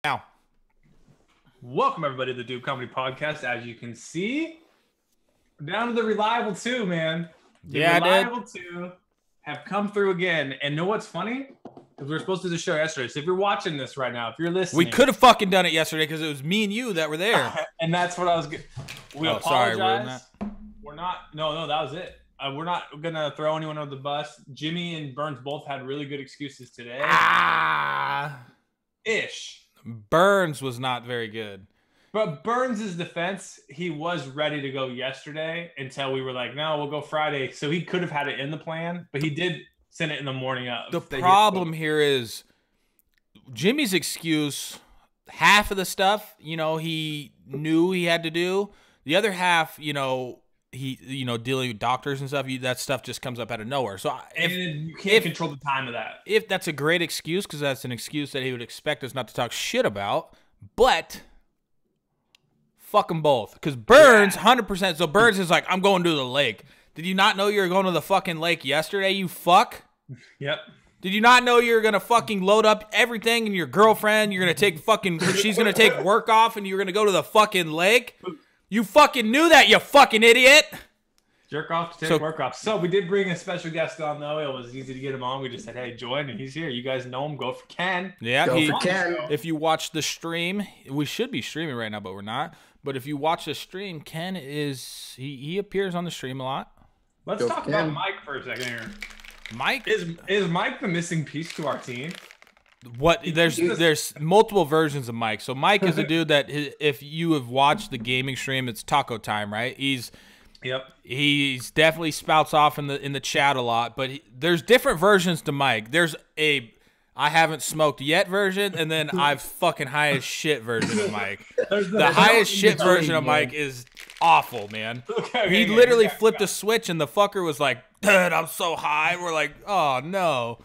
Now, welcome everybody to the Dude Comedy Podcast. As you can see, down to the reliable two, man. The reliable two have come through again. And know what's funny? Because we were supposed to do the show yesterday. So if you're watching this right now, if you're listening, we could have fucking done it yesterday because it was me and you that were there. And that's what I was. We apologize. We're not. No, that was it. We're not gonna throw anyone under the bus. Jimmy and Burns both had really good excuses today. Ish. Burns was not very good. But Burns' defense, he was ready to go yesterday until we were like, no, we'll go Friday. So he could have had it in the plan, but he did send it in the morning of. The problem here is Jimmy's excuse, half of the stuff, he knew he had to do. The other half, he dealing with doctors and stuff, that stuff just comes up out of nowhere. So you can't control the time of that. If that's a great excuse, because that's an excuse that he would expect us not to talk shit about, but fuck them both. Because Burns, 100%. So Burns is like, I'm going to the lake. Did you not know you were going to the fucking lake yesterday, you fuck? Yep. Did you not know you're going to fucking load up everything and your girlfriend, you're going to take fucking, she's going to take work off and you're going to go to the fucking lake? You fucking knew that, you fucking idiot. Jerk off to take work off. So we did bring a special guest on, though. It was easy to get him on. We just said, hey, join, and he's here. You guys know him. Go for Ken. Yeah, go for Ken. If you watch the stream, we should be streaming right now, but we're not. But if you watch the stream, Ken is, he appears on the stream a lot. Let's talk about Mike for a second here. Mike? Is Mike the missing piece to our team? There's multiple versions of Mike. So Mike is a dude that if you have watched the gaming stream, it's taco time, right? He's definitely spouts off in the chat a lot, but there's different versions to Mike. There's a I haven't smoked yet version, and then I've fucking high as shit version of Mike. The highest shit version of Mike is awful, man. He literally flipped a switch, and the fucker was like, "Dude, I'm so high." We're like, "Oh no."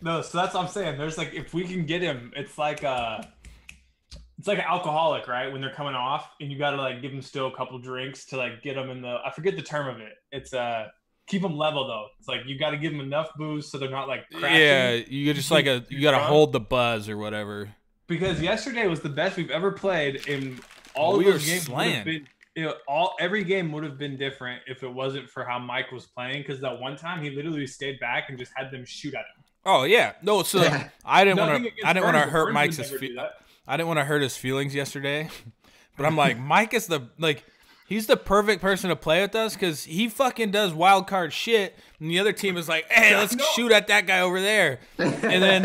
No, so that's what I'm saying. There's like, if we can get him, it's like an alcoholic, right? When they're coming off, and you got to like give them still a couple drinks to like get them in the. I forget the term of it. It's keep them level though. It's like you got to give them enough booze so they're not like crashing. Yeah, you just like you got to hold the buzz or whatever. Because yesterday was the best we've ever played, and all of those games would have been. Every game would have been different if it wasn't for how Mike was playing. Because that one time he literally stayed back and just had them shoot at him. Oh yeah, no. So I didn't want to hurt Mike's. I didn't want to hurt his feelings yesterday, but I'm like, Mike is he's the perfect person to play with us because he fucking does wild card shit, and the other team is like, hey, let's shoot at that guy over there, and then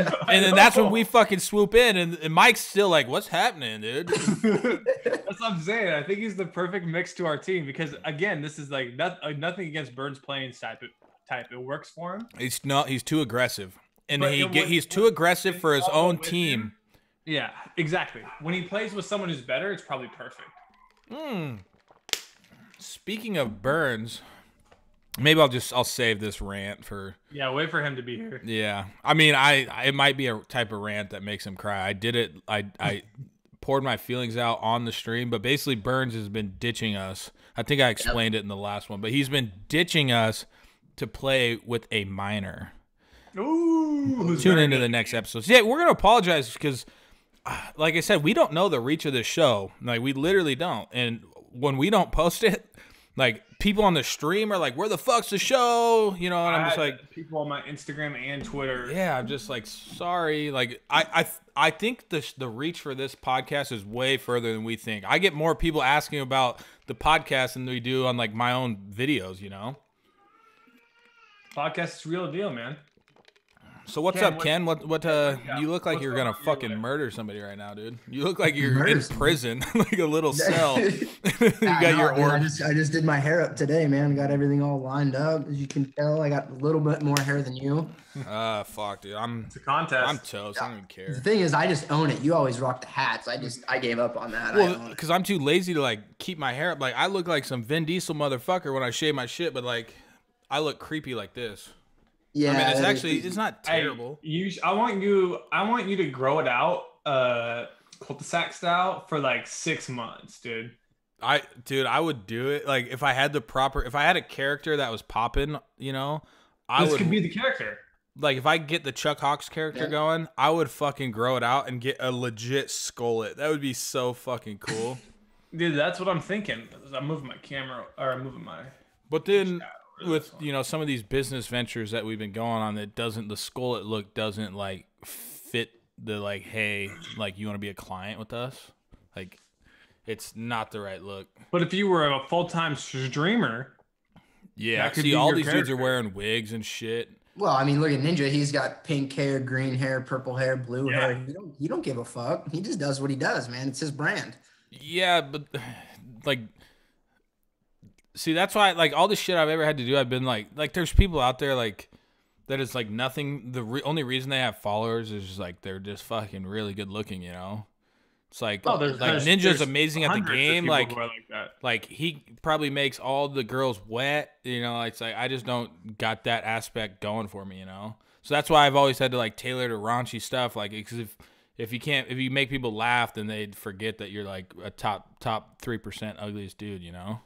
that's when we fucking swoop in, and Mike's still like, what's happening, dude? That's what I'm saying. I think he's the perfect mix to our team because again, this is like nothing against Burns playing type. It works for him. He's too aggressive. And he's too aggressive for his own team. Yeah, exactly. When he plays with someone who's better, it's probably perfect. Speaking of Burns, maybe I'll save this rant for. Yeah, wait for him to be here. Yeah, I mean, it might be a type of rant that makes him cry. I did it. I poured my feelings out on the stream, but basically Burns has been ditching us. I think I explained it in the last one, but he's been ditching us to play with a minor. Ooh, tune into the next episodes. Yeah, we're gonna apologize because, like I said, we don't know the reach of the show. Like we literally don't. And when we don't post it, like people on the stream are like, "Where the fuck's the show?" And I'm just like, people on my Instagram and Twitter. Yeah, I'm just like, sorry. Like I think the reach for this podcast is way further than we think. I get more people asking about the podcast than we do on like my own videos. Podcast is real deal, man. So what's up, Ken? What you look like you're gonna fucking murder somebody right now, dude. You look like you're in prison, like a little cell. You got your orange. I just did my hair up today, man. Got everything all lined up. As you can tell, I got a little bit more hair than you. Fuck, dude. It's a contest. I'm toast. I don't even care. The thing is, I just own it. You always rock the hats. I gave up on that. Well, because I'm too lazy to like keep my hair up. Like I look like some Vin Diesel motherfucker when I shave my shit, but like I look creepy like this. Yeah, I mean, it's not terrible. I want you to grow it out, cul-de-sac style for like 6 months, dude. I would do it. Like if I had a character that was popping, this could be the character. like if I get the Chuck Hawks character going, I would fucking grow it out and get a legit skullet. That would be so fucking cool. Dude, that's what I'm thinking. I'm moving my camera, or I'm moving my. But then with some of these business ventures that we've been going on, that doesn't, the skullet look doesn't like fit the like, hey, like you want to be a client with us, like it's not the right look. But if you were a full-time streamer, yeah, see all these dudes are wearing wigs and shit. Well, I mean, look at Ninja. He's got pink hair, green hair, purple hair, blue hair. He don't give a fuck. He just does what he does, man. It's his brand. Yeah, but like, see, that's why like all the shit I've ever had to do, I've been like there's people out there like that is like nothing. The only reason they have followers is just like they're just fucking really good looking, you know. It's like, Ninja's amazing at the game. Like he probably makes all the girls wet. You know, it's like I just don't got that aspect going for me. You know, so that's why I've always had to like tailor to raunchy stuff. Like, because if you make people laugh, then they'd forget that you're like a top 3% ugliest dude. You know.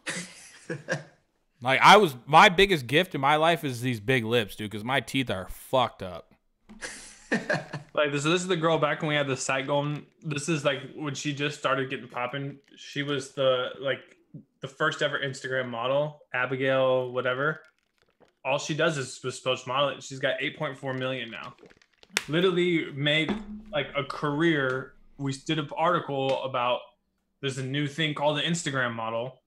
Like my biggest gift in my life is these big lips, dude, because my teeth are fucked up. Like this is the girl back when we had the site going. This is like when she just started getting popping. She was the first ever Instagram model, Abigail, whatever. All she does is was post modeling. She's got 8.4 million now. Literally made like a career. We did an article about there's a new thing called the Instagram model.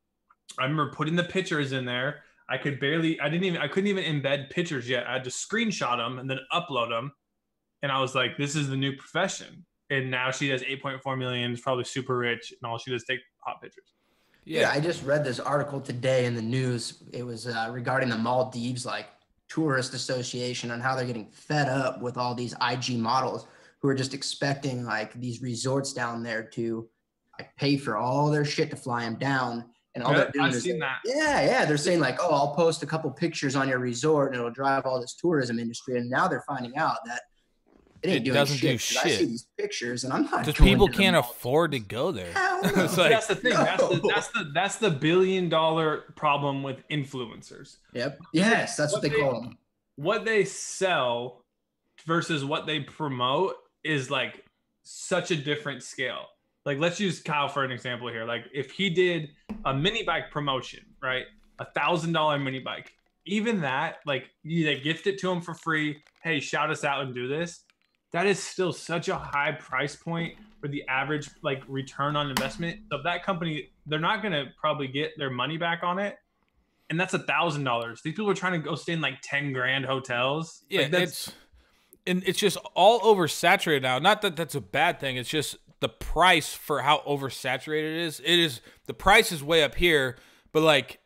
I remember putting the pictures in there. I couldn't even embed pictures yet. I had to screenshot them and then upload them. And I was like, this is the new profession. And now she has 8.4 million, is probably super rich, and all she does is take hot pictures. Yeah, I just read this article today in the news. It was regarding the Maldives, like tourist association, on how they're getting fed up with all these IG models who are just expecting like these resorts down there to like pay for all their shit to fly them down. And all they're doing I've seen that. Yeah. They're saying like, oh, I'll post a couple pictures on your resort and it'll drive all this tourism industry. And now they're finding out that it doesn't do shit. I see these pictures and I'm not. Because people can't afford to go there. Like, that's the thing. No. That's the $1 billion problem with influencers. Yep. Yes, that's what they call them. What they sell versus what they promote is like such a different scale. Like, let's use Kyle for an example here. Like, if he did a mini bike promotion, right? $1,000 mini bike. Even that, like, they gift it to him for free. Hey, shout us out and do this. That is still such a high price point for the average, like, return on investment. So that company, they're not going to probably get their money back on it. And that's $1,000. These people are trying to go stay in like 10 grand hotels. Yeah, like it's just all oversaturated now. Not that that's a bad thing. It's just the price for how oversaturated it is. The price is way up here, but like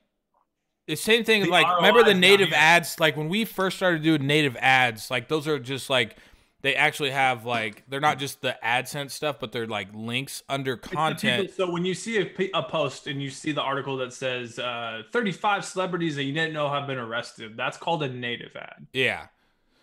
the same thing. Like, remember the native ads? Like when we first started doing native ads, like those are just like, they actually have like, they're not just the AdSense stuff, but they're like links under content. So when you see a post and you see the article that says 35 celebrities that you didn't know have been arrested, that's called a native ad. Yeah.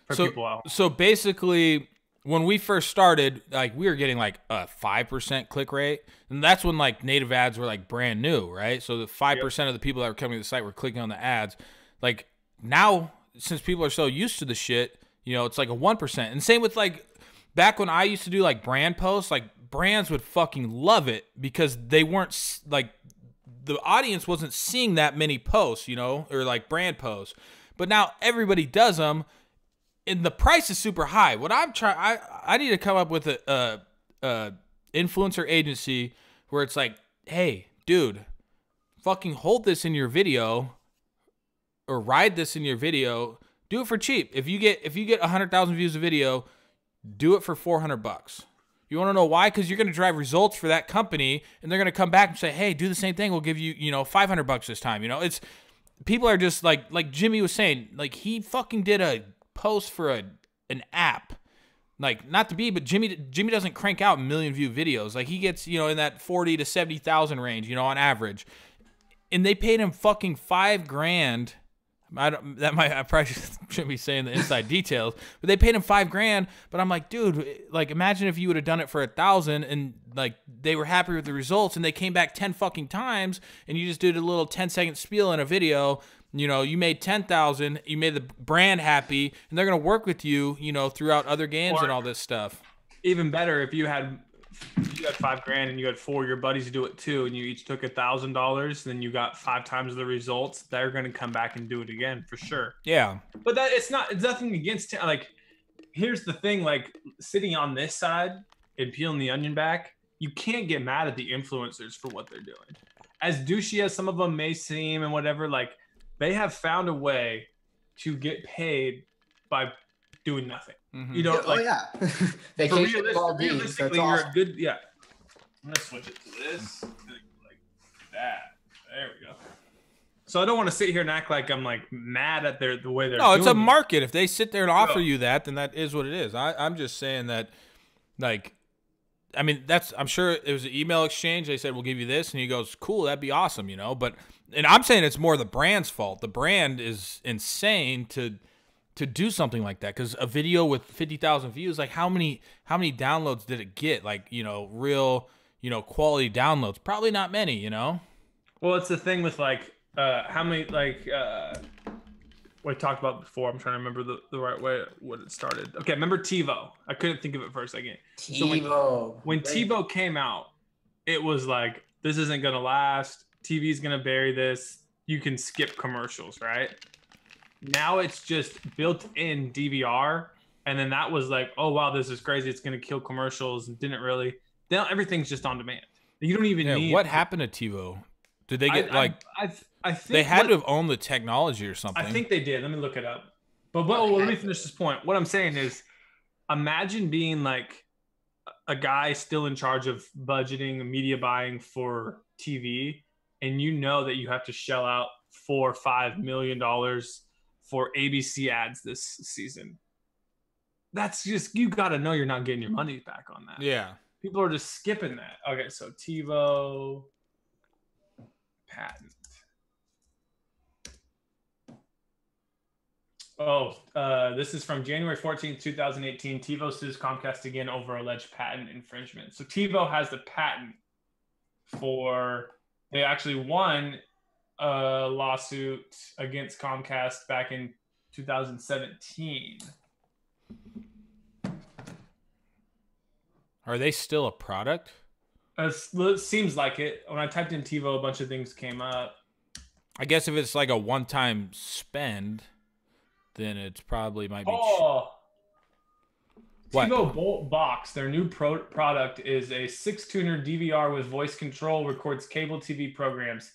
For people out. So basically, when we first started, like we were getting like a 5% click rate, and that's when like native ads were like brand new, right? So the 5% of the people that were coming to the site were clicking on the ads. Like now, since people are so used to the shit, you know, it's like a 1%. And same with like back when I used to do like brand posts, like brands would fucking love it because they weren't like, the audience wasn't seeing that many posts, you know, or like brand posts. But now everybody does them. And the price is super high. What I'm trying, I need to come up with a influencer agency where it's like, hey, dude, fucking hold this in your video, or ride this in your video. Do it for cheap. If you get 100,000 views a video, do it for $400. You want to know why? Because you're going to drive results for that company, and they're going to come back and say, hey, do the same thing. We'll give you, $500 this time. You know, it's people are just like Jimmy was saying, like he fucking did a post for an app, like not to be, but Jimmy doesn't crank out 1 million view videos. Like he gets, in that 40 to 70,000 range, on average. And they paid him fucking $5,000, I probably shouldn't be saying the inside details, but they paid him $5,000. But I'm like, dude, like, imagine if you would have done it for $1,000 and like they were happy with the results and they came back 10 fucking times and you just did a little 10-second spiel in a video. You know, you made 10,000, you made the brand happy, and they're gonna work with you, you know, throughout other games and all this stuff. Even better if you had $5,000 and you had 4 of your buddies do it too, and you each took $1,000, then you got 5 times the results. They're gonna come back and do it again for sure. Yeah, but it's nothing against it. Like, here's the thing: like, sitting on this side and peeling the onion back, you can't get mad at the influencers for what they're doing. As douchey as some of them may seem and whatever, like, they have found a way to get paid by doing nothing. Mm-hmm. You know, like, realistically, you're a good. Yeah, I'm gonna switch it to this, like that. There we go. So I don't want to sit here and act like I'm like mad at the way they're. No, it's a market. If they sit there and offer you that, then that is what it is. I'm just saying that, like, I mean, I'm sure it was an email exchange. They said, we'll give you this. And he goes, cool, that'd be awesome, you know. But, and I'm saying it's more the brand's fault. The brand is insane to do something like that. Because a video with 50,000 views, like how many downloads did it get? Like, you know, real, you know, quality downloads. Probably not many, you know. Well, it's the thing with like, how many, like, what I talked about before. I'm trying to remember the right way what it started. Okay, remember TiVo? I couldn't think of it for a second. TiVo. So when TiVo came out, it was like, this isn't gonna last. TV's gonna bury this. You can skip commercials, right? Now it's just built-in DVR, and then that was like, oh wow, this is crazy. It's gonna kill commercials, and didn't really. Now everything's just on demand. You don't even need. What happened to TiVo? Did they get I think they had to have owned the technology or something. I think they did. Let me look it up. But let me finish this point. What I'm saying is, imagine being like a guy still in charge of budgeting and media buying for TV, and you know that you have to shell out $4 or $5 million for ABC ads this season. That's just, you got to know you're not getting your money back on that. Yeah. People are just skipping that. Okay, so TiVo patent. This is from January 14th, 2018. TiVo sues Comcast again over alleged patent infringement. So TiVo has the patent for, they actually won a lawsuit against Comcast back in 2017. Are they still a product? It seems like it. When I typed in TiVo, a bunch of things came up. I guess if it's like a one-time spend, then it's probably might be. TiVo Bolt Box, their new product, is a 6-tuner DVR with voice control, records cable TV programs.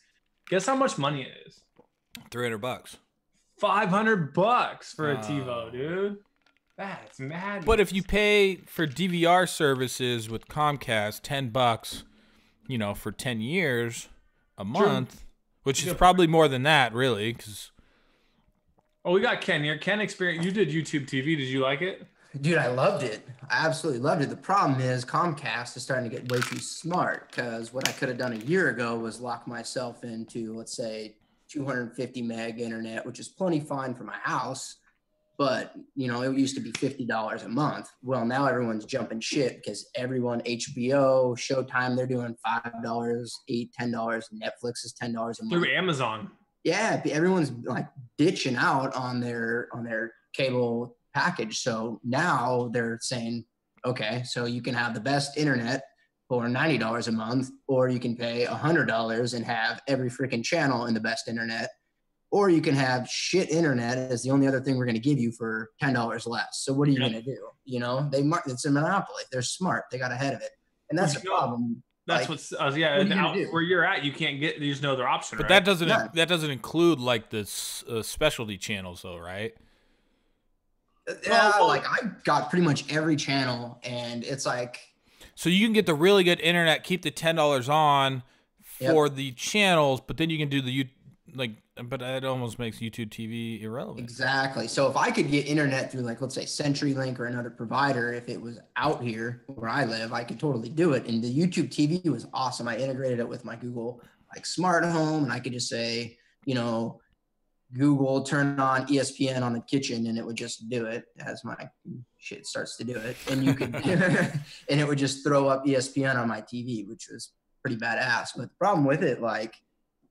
Guess how much money it is? $300. $500 for a TiVo, dude. That's mad. But if you pay for DVR services with Comcast, $10, you know, for 10 years a month, which is probably more than that, really, because. Oh, we got Ken here. Ken, you did YouTube TV. Did you like it? Dude, I loved it. I absolutely loved it. The problem is Comcast is starting to get way too smart, because what I could have done a year ago was lock myself into, let's say, 250 meg internet, which is plenty fine for my house. But, you know, it used to be $50 a month. Well, now everyone's jumping shit because everyone, HBO, Showtime, they're doing $5, $8, $10. Netflix is $10 a month. Through Amazon. Yeah, everyone's like ditching out on their cable package. So now they're saying, okay, so you can have the best internet for $90 a month, or you can pay $100 and have every freaking channel in the best internet, or you can have shit internet as the only other thing we're going to give you for $10 less. So what are you going to do? You know, it's a monopoly. They're smart. They got ahead of it. And that's the problem. That's like, where you're at, you can't get, there's no other option. But right? that doesn't include like the specialty channels though, right? Yeah, like I got pretty much every channel, and it's like. So you can get the really good internet, keep the $10 on for the channels, but then you can do the but that almost makes YouTube TV irrelevant. Exactly. So if I could get internet through, like, let's say CenturyLink or another provider, if it was out here where I live, I could totally do it. And the YouTube TV was awesome. I integrated it with my Google like smart home, and I could just say, you know, Google, turn on ESPN on the kitchen, and it would just do it as my shit starts to do it. And you could, and it would just throw up ESPN on my TV, which was pretty badass. But the problem with it, like,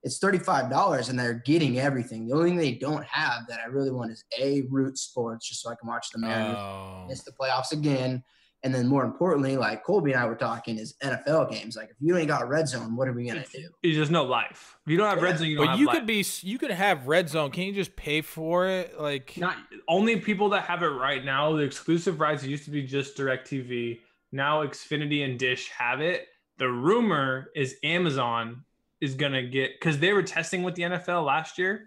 it's $35 and they're getting everything. The only thing they don't have that I really want is Root Sports, just so I can watch the Mariners miss the playoffs again. And then more importantly, like Colby and I were talking, is NFL games. Like, if you ain't got Red Zone, what are we gonna do? There's no life. If you don't have Red Zone, you don't have life. You could have Red Zone. Can't you just pay for it? Like, not only people that have it right now. The exclusive rights used to be just DirecTV. Now Xfinity and Dish have it. The rumor is Amazon is gonna get, because they were testing with the NFL last year.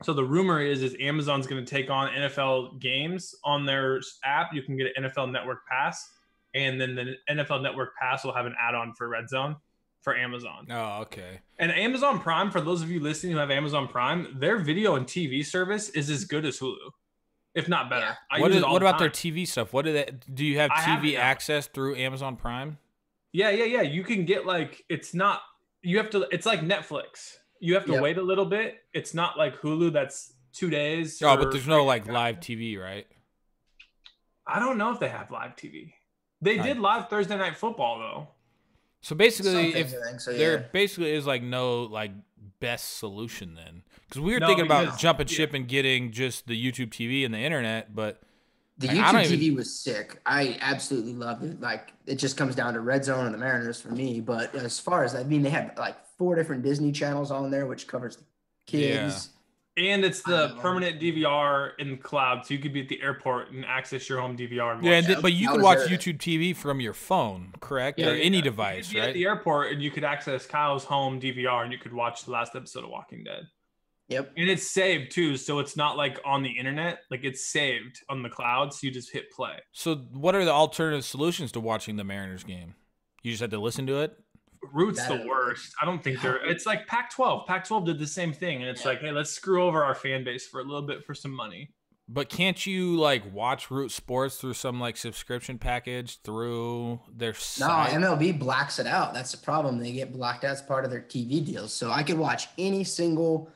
So the rumor is Amazon's going to take on NFL games on their app. You can get an NFL Network Pass, and then the NFL Network Pass will have an add-on for Red Zone for Amazon. Oh, okay. And Amazon Prime, for those of you listening who have Amazon Prime, their video and TV service is as good as Hulu, if not better. Yeah. What about their TV stuff? What do you have TV access through Amazon Prime? Yeah. You can get, like, it's like Netflix. You have to wait a little bit. It's not like Hulu that's 2 days. Oh, but there's no like live TV, right? I don't know if they have live TV. They did live Thursday Night Football though. So basically, there basically is like no like best solution then, because we were thinking about jumping ship and getting just the YouTube TV and the internet, but the YouTube TV was sick. I absolutely loved it. Like, it just comes down to Red Zone and the Mariners for me. But as far as, I mean, they have like 4 different Disney channels on there, which covers the kids. Yeah. And it's the permanent DVR in the cloud, so you could be at the airport and access your home DVR. But you could watch YouTube TV from your phone, correct? Or any device, you could be at the airport, and you could access Kyle's home DVR, and you could watch the last episode of Walking Dead. Yep. And it's saved too, so it's not like on the internet. Like, it's saved on the cloud, so you just hit play. So what are the alternative solutions to watching the Mariners game? You just had to listen to it? Root's the worst. I don't think it's like Pac-12. Pac-12 did the same thing, and it's like, hey, let's screw over our fan base for a little bit for some money. But can't you like watch Root Sports through some like subscription package through their site? No, MLB blacks it out. That's the problem. They get blocked out as part of their TV deals. So I could watch any single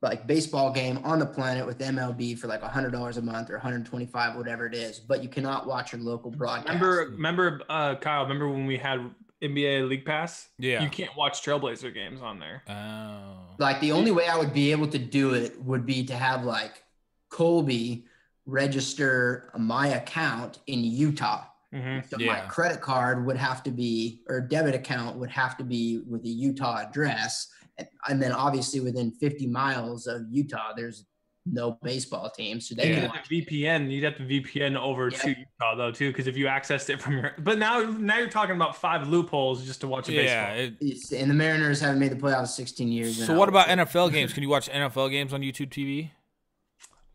like baseball game on the planet with MLB for like $100 a month or $125, whatever it is, but you cannot watch your local broadcast. Remember, Kyle, remember when we had NBA League Pass? Yeah. You can't watch Trailblazer games on there. Oh. Like, the only way I would be able to do it would be to have like Colby register my account in Utah. Mm-hmm. So my credit card would have to be, or debit account would have to be with a Utah address. And then obviously within 50 miles of Utah, there's no baseball team. So they can VPN. You'd have to VPN over to Utah though too, because if you accessed it from your. But now you're talking about 5 loopholes just to watch a baseball. And the Mariners haven't made the playoffs 16 years. So what about NFL games? Can you watch NFL games on YouTube TV?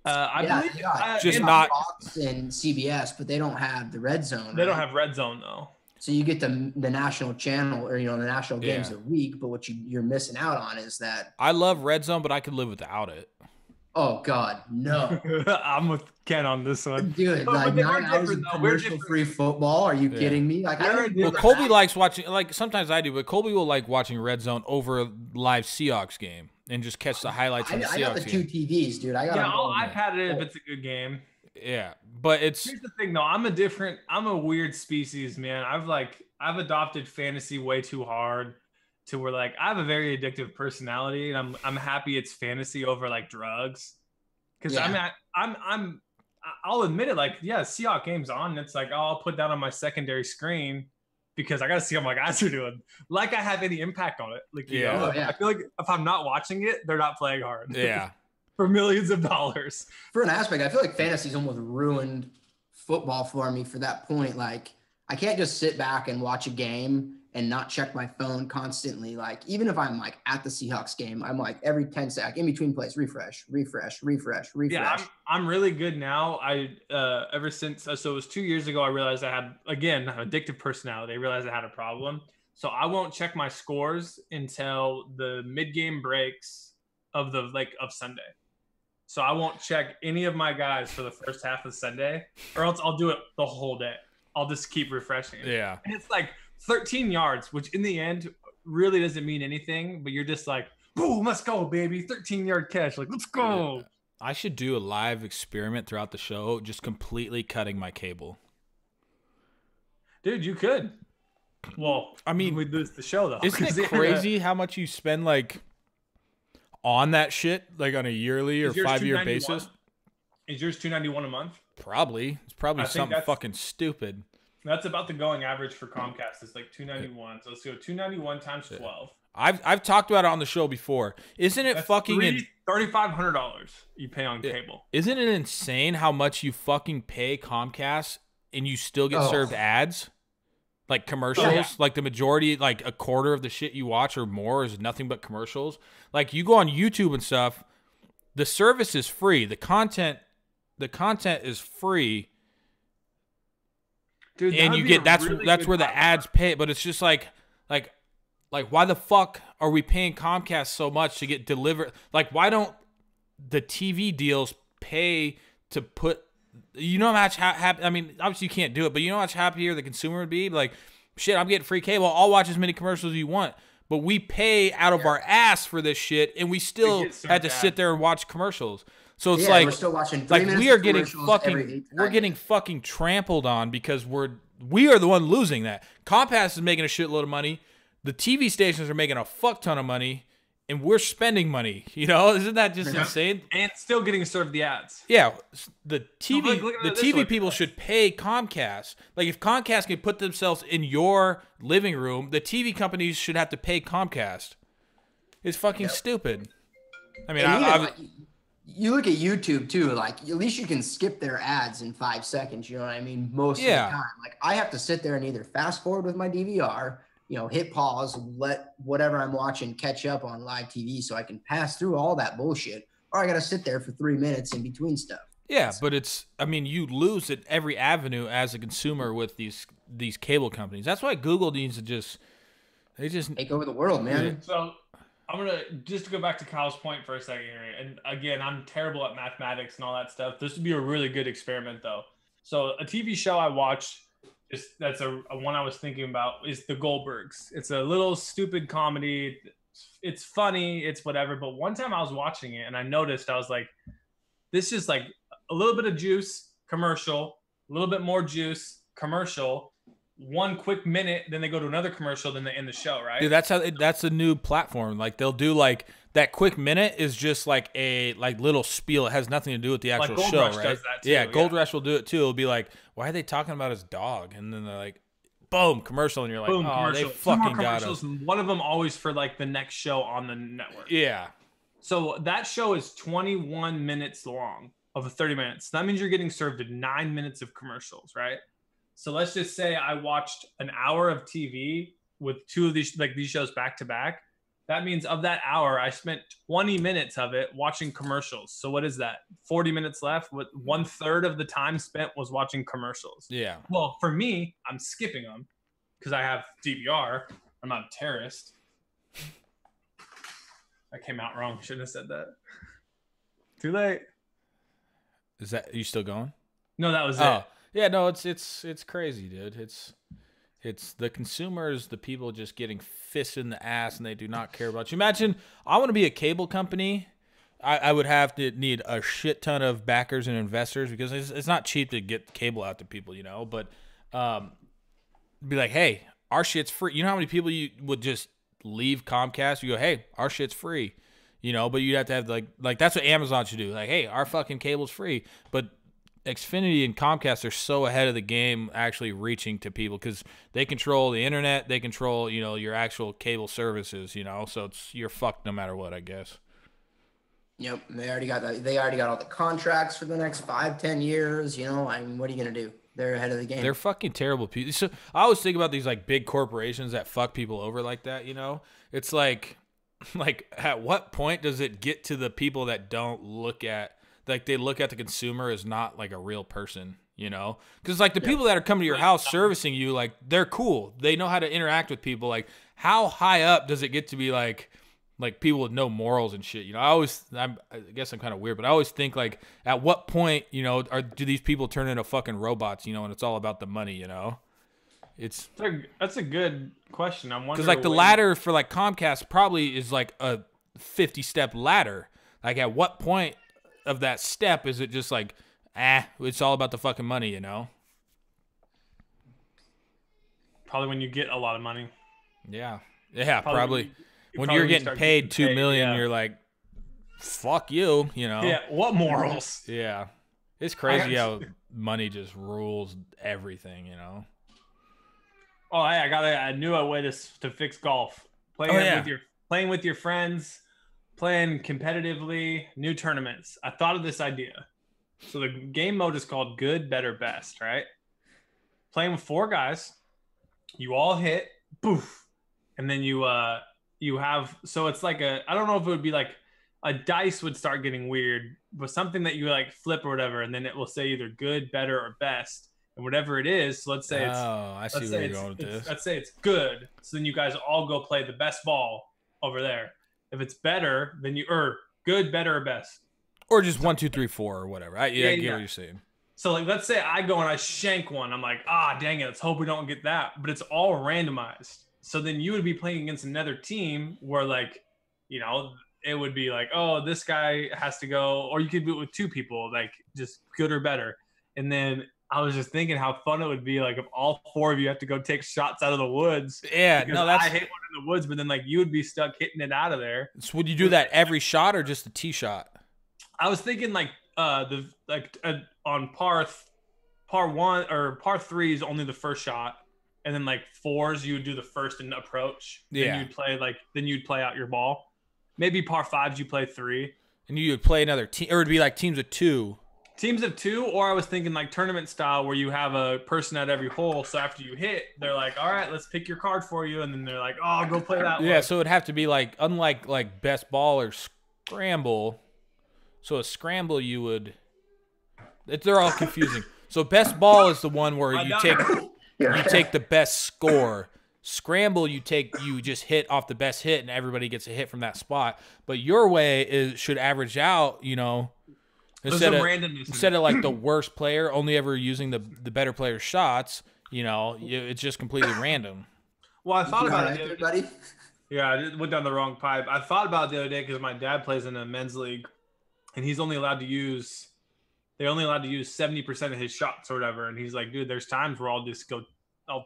I believe just not Fox and CBS, but they don't have the Red Zone. They don't have Red Zone though. So you get the national channel, or the national games a week, but what you're missing out on is that. I love Red Zone, but I could live without it. Oh God, no! I'm with Ken on this one, dude. Like 9 hours of commercial-free football. Are you kidding me? Like, Colby likes watching. Like, sometimes I do, but Colby will like watching Red Zone over a live Seahawks game and just catch the highlights of the Seahawks game. I got the 2 TVs, dude. I'll iPad it if it's a good game. Yeah, but here's the thing though. I'm a weird species, man. I've adopted fantasy way too hard to where like I have a very addictive personality, and I'm happy it's fantasy over like drugs. Because I'll admit it, like, Seahawks game's on, and it's like, I'll put that on my secondary screen because I gotta see how my guys are doing. Like, I have any impact on it. Like, you know, I feel like if I'm not watching it, they're not playing hard. Yeah. For millions of dollars. For an aspect, I feel like fantasy's almost ruined football for me for that point. Like, I can't just sit back and watch a game and not check my phone constantly. Like, even if I'm like at the Seahawks game, I'm like every 10 seconds in between plays, refresh. Yeah, I'm really good now. Ever since, so it was 2 years ago, I realized I had, again, an addictive personality. I realized I had a problem. So I won't check my scores until the mid-game breaks of Sunday. So I won't check any of my guys for the first half of Sunday, or else I'll do it the whole day. I'll just keep refreshing it. Yeah. And it's like 13 yards, which in the end really doesn't mean anything, but you're just like, boom, let's go, baby. 13-yard catch. Like, let's go. Yeah. I should do a live experiment throughout the show, just completely cutting my cable. Dude, you could. Well, I mean, we'd lose the show though. Isn't it crazy how much you spend like on that shit, like on a yearly or 5-year basis? Is yours $291 a month? Probably. It's probably something fucking stupid. That's about the going average for Comcast. It's like $291. So let's go $291 times 12. I've talked about it on the show before. Isn't it That's fucking $3,500 you pay on cable? Isn't it insane how much you fucking pay Comcast and you still get served ads? Like commercials, like the majority, like a quarter of the shit you watch or more is nothing but commercials. Like you go on YouTube and stuff, the service is free. The content is free. Dude, and you get that's where the ads pay, but it's just like why the fuck are we paying Comcast so much to get delivered? Like why don't the TV deals pay to put, you know how much happy, I mean, obviously you can't do it, but you know how much happier the consumer would be? Like, shit, I'm getting free cable. I'll watch as many commercials as you want. But we pay out of our ass for this shit, and we still had to sit there and watch commercials. So it's like, we're still watching we are getting fucking trampled on because we are the one losing that. Comcast is making a shitload of money. The TV stations are making a fuck ton of money. And we're spending money, you know? Isn't that just insane? And still getting served the ads. Yeah, the TV people should pay Comcast. Like if Comcast can put themselves in your living room, the TV companies should have to pay Comcast. It's fucking stupid. I mean, you look at YouTube too. Like at least you can skip their ads in 5 seconds. You know what I mean? Most of the time, like I have to sit there and either fast forward with my DVR. You know, hit pause, let whatever I'm watching catch up on live TV so I can pass through all that bullshit, or I got to sit there for 3 minutes in between stuff. Yeah, but you lose at every avenue as a consumer with these cable companies. That's why Google needs to just take over the world, man. So I'm going to just go back to Kyle's point for a second here. And again, I'm terrible at mathematics and all that stuff. This would be a really good experiment though. So a TV show I watched, that's a one I was thinking about, is The Goldbergs. It's a little stupid comedy. It's funny. It's whatever. But one time I was watching it and I noticed, I was like, this is like a little bit of juice, commercial, a little bit more juice, commercial, one quick minute, then they go to another commercial, then they end the show, right? Dude, that's a new platform. Like they'll do like that quick minute is just like a little spiel. It has nothing to do with the actual show, Rush right? does that too, yeah, Gold Rush will do it too. It'll be like, why are they talking about his dog? And then they're like, boom, commercial, and you're like, boom, oh, they fucking got us. One of them always for like the next show on the network. Yeah. So that show is 21 minutes long of 30 minutes. That means you're getting served 9 minutes of commercials, right? So let's just say I watched an hour of TV with two of these shows back to back. That means of that hour, I spent 20 minutes of it watching commercials. So what is that? 40 minutes left. With 1/3 of the time spent was watching commercials. Yeah. Well, for me, I'm skipping them because I have DVR. I'm not a terrorist. I came out wrong. Shouldn't have said that. Too late. Are you still going? No, that was it. Yeah, no, it's crazy, dude. It's the consumers, the people just getting fists in the ass, and they do not care about you. Imagine, I want to be a cable company. I would have to need a shit ton of backers and investors because it's not cheap to get cable out to people, you know. But be like, hey, our shit's free. You know how many people you would just leave Comcast? You go, hey, our shit's free, you know. But you'd have to have like that's what Amazon should do. Like, hey, our fucking cable's free, but Xfinity and Comcast are so ahead of the game actually reaching to people because they control the internet, they control, you know, your actual cable services, you know, so you're fucked no matter what, I guess. Yep, they already got all the contracts for the next 5-10 years, you know. I mean, what are you gonna do? They're ahead of the game. They're fucking terrible people. So I always think about these like big corporations that fuck people over like that, you know. It's like at what point does it get to the people that don't look at, like they look at the consumer as not like a real person, you know? Because like the people that are coming to your house servicing you, like they're cool. They know how to interact with people. Like how high up does it get to be like people with no morals and shit? You know, I guess I'm kind of weird, but I always think like at what point, you know, do these people turn into fucking robots, you know, and it's all about the money, you know? That's a good question. I'm wondering because like the ladder for like Comcast probably is like 50-step ladder. Like, at what point of that step is it just like, it's all about the fucking money, you know? Probably when you get a lot of money. Yeah. Yeah, probably. When you're getting paid $2 million, you're like, fuck you, you know? Yeah, what morals? Yeah. It's crazy how money just rules everything, you know? Oh, hey, I got a new way to fix golf. Playing with your friends, playing competitively, new tournaments. I thought of this idea. So the game mode is called Good, Better, Best, right? Playing with 4 guys, you all hit, poof, and then you have, so it's like I don't know if it would be like a dice would start getting weird, but something that you like flip or whatever, and then it will say either good, better, or best, and whatever it is. So let's say it's I see where you're going with this. Let's say it's good, so then you guys all go play the best ball over there. If it's better, then good, better, or best, or just 1, 2, 3, 4 or whatever. I get what you're saying. So like, let's say I go and I shank one. I'm like, dang it, let's hope we don't get that. But it's all randomized. So then you would be playing against another team where, like, you know, it would be like, oh, this guy has to go, or you could do it with 2 people, like just good or better. And then I was just thinking how fun it would be, like, if all 4 of you have to go take shots out of the woods. Yeah, no, I hit one in the woods, but then like you would be stuck hitting it out of there. So would you do that every shot or just a tee shot? I was thinking like on par 1 or par 3 is only the first shot, and then like 4s you would do the first and approach. Yeah. Then you'd play out your ball. Maybe par 5s you play 3, and you would play another team, or it'd be like teams of 2. Teams of 2, or I was thinking like tournament style where you have a person at every hole. So after you hit, they're like, all right, let's pick your card for you, and then they're like, oh, go play that one. Yeah, so it'd have to be like, unlike like best ball or scramble. So a scramble they're all confusing. So best ball is the one where you take the best score. Scramble, you just hit off the best hit, and everybody gets a hit from that spot. But your way should average out, you know, instead of like the worst player only ever using the better player's shots. You know, it's just completely random. Well, I thought about it, everybody. Yeah, I went down the wrong pipe. I thought about it the other day because my dad plays in a men's league, and he's only allowed to use 70% of his shots or whatever. And he's like, dude, there's times where I'll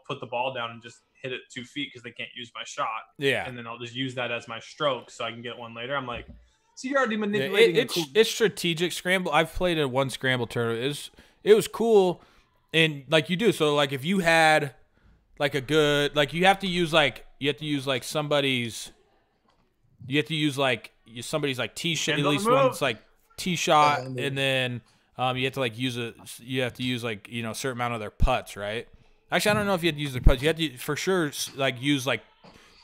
put the ball down and just hit it 2 feet because they can't use my shot. Yeah. And then I'll just use that as my stroke so I can get one later. I'm like, so you're already manipulating. It's strategic scramble. I've played in one scramble tournament. It was cool, and like you do. So like if you had like a good, like you have to use like somebody's like tee shot, at least one that's like tee shot, and then you have to like use like, you know, a certain amount of their putts, right? Actually, I don't know if you have to use their putts. You have to for sure like use like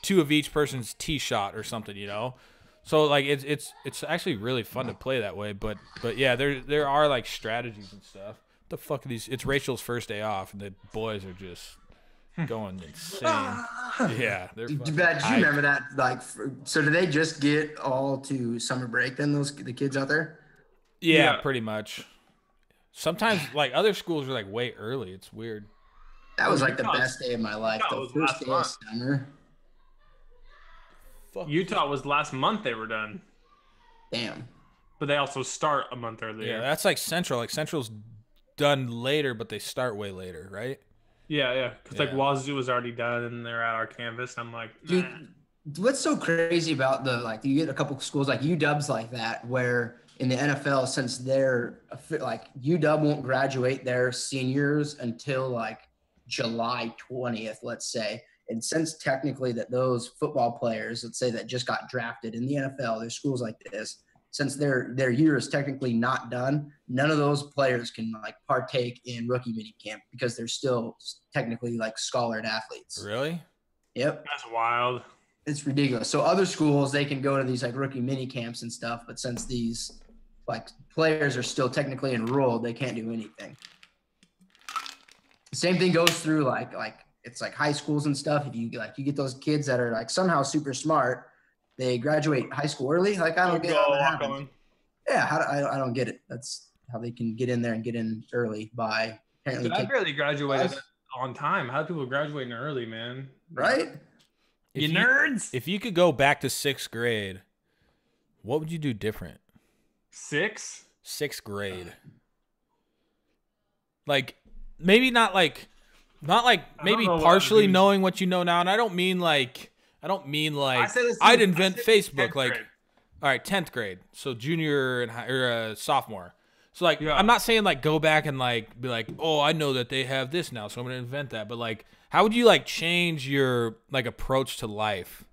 2 of each person's tee shot or something, you know. So like it's actually really fun to play that way, but yeah, there are like strategies and stuff. What the fuck are these? It's Rachel's first day off, and the boys are just going insane. Yeah, they're. Did you remember that? Like, so do they just get all to summer break then? The kids out there? Yeah, pretty much. Sometimes like other schools are like way early. It's weird. That was like the best day of my life. The first day of summer. Utah was last month they were done. Damn. But they also start a month earlier. Yeah, that's like Central. Like Central's done later, but they start way later, right? Yeah. Because like Wazoo was already done, and they're at our campus. I'm like, nah. Dude, what's so crazy about you get a couple schools like UW's like that, where in the NFL, since they're like UW won't graduate their seniors until like July 20th, let's say. And since technically that those football players, let's say that just got drafted in the NFL, there's schools like this, since their year is technically not done, none of those players can like partake in rookie mini camp because they're still technically like scholared athletes. Really? Yep. That's wild. It's ridiculous. So other schools, they can go to these like rookie mini camps and stuff, but since these like players are still technically enrolled, they can't do anything. The same thing goes through like it's like high schools and stuff. If you get those kids that are like somehow super smart, they graduate high school early. Like I don't get how that happens. Yeah, I don't get it. That's how they can get in there and get in early by apparently. I barely graduated on time. How do people graduate early, man? Right? You nerds. If you could go back to 6th grade What would you do different? Sixth grade. Like maybe not like maybe partially knowing what you know now, and I don't mean like I'd invent Facebook like grade. All right, 10th grade. So junior and or sophomore. So like I'm not saying like go back and like be like, "Oh, I know that they have this now, so I'm going to invent that." But like how would you like change your like approach to life?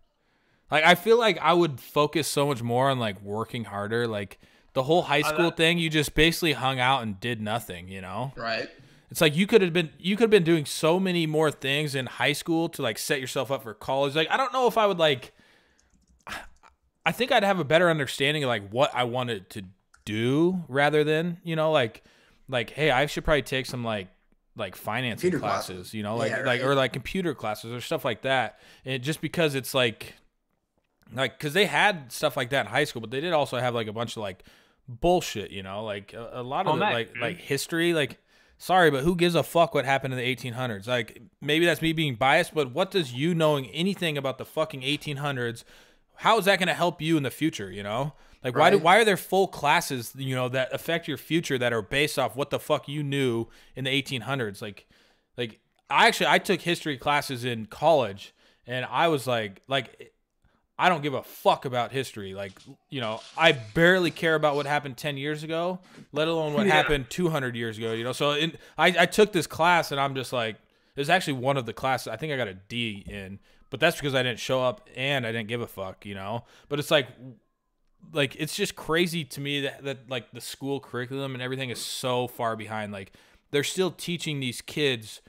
Like I feel like I would focus so much more on like working harder, like the whole high school thing, you just basically hung out and did nothing, you know? Right. It's like you could have been doing so many more things in high school to like set yourself up for college. Like I don't know if I would like I think I'd have a better understanding of like what I wanted to do rather than, you know, like hey, I should probably take some like financing classes, you know, or like computer classes or stuff like that. And just because it's like cuz they had stuff like that in high school, but they did also have like a bunch of like bullshit, you know, like a lot of like history, like sorry, but who gives a fuck what happened in the 1800s? Like maybe that's me being biased, but what does you knowing anything about the fucking 1800s, how is that going to help you in the future, you know? Like why are there full classes, you know, that affect your future that are based off what the fuck you knew in the 1800s? Like I took history classes in college and I was like I don't give a fuck about history. Like, you know, I barely care about what happened 10 years ago, let alone what happened 200 years ago, you know? So I took this class and I'm just like, it was actually one of the classes, I think I got a D in, but that's because I didn't show up and I didn't give a fuck, you know? But it's like it's just crazy to me that like the school curriculum and everything is so far behind. Like they're still teaching these kids